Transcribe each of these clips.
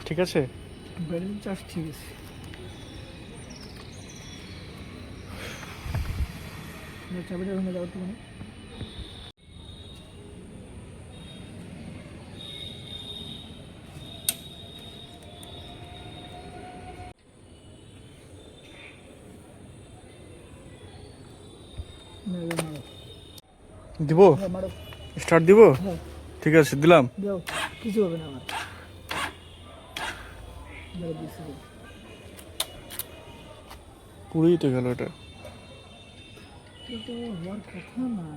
ঠিক আছে, battery charge ঠিক আছে। চাবিটা ভেঙে যাওয়ার তো মানে দিব মারো। স্টার্ট দিব। হ্যাঁ ঠিক আছে, দিলাম। দাও, কিছু হবে না আমার। দাও দিচ্ছি। পুরোই তো গেল এটা। এটা তো হওয়ার কথা না।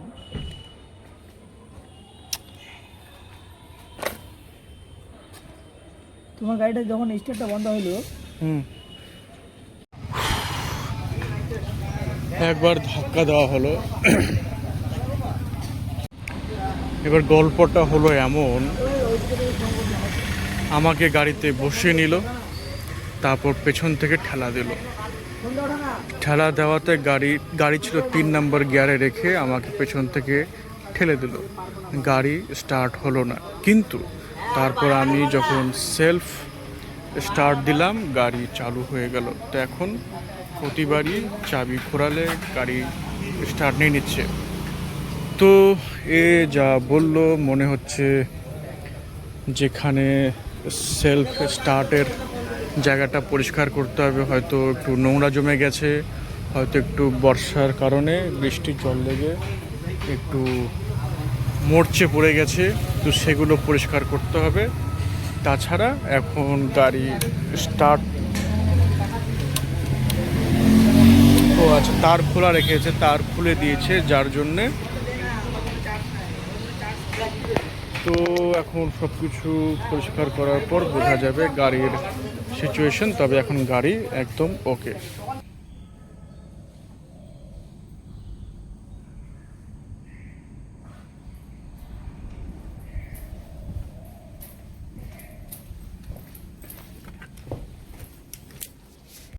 তোমার গাড়িটা যখন স্টার্টটা বন্ধ হলো, একবার ধাক্কা দেওয়া হলো। এবার গল্পটা হলো এমন, আমাকে গাড়িতে বসিয়ে নিল, তারপর পেছন থেকে ঠেলা দিল। ঠেলা দেওয়াতে গাড়ি ছিল 3 নম্বর গিয়ারে রেখে আমাকে পেছন থেকে ঠেলে দিল। গাড়ি স্টার্ট হলো না, কিন্তু তারপর আমি যখন সেলফ স্টার্ট দিলাম গাড়ি চালু হয়ে গেল। তো এখন প্রতিবারই চাবি ঘোরালে গাড়ি স্টার্ট নিয়ে নিচ্ছে। তো এ যা বলল মনে হচ্ছে যেখানে সেলফ স্টার্টের জায়গাটা পরিষ্কার করতে হবে, হয়তো একটু নোংরা জমে গেছে, হয়তো একটু বর্ষার কারণে বৃষ্টির জল লেগে একটু মরচে পড়ে গেছে, তো সেগুলো পরিষ্কার করতে হবে। তাছাড়া এখন গাড়ি স্টার্ট, ও আচ্ছা তার খোলা রেখেছে, তার খুলে দিয়েছে, যার জন্যে তো এখন সব কিছু পরিষ্কার করার পর বোঝা যাবে গাড়ির সিচুয়েশন। তবে এখন গাড়ি একদম ওকে।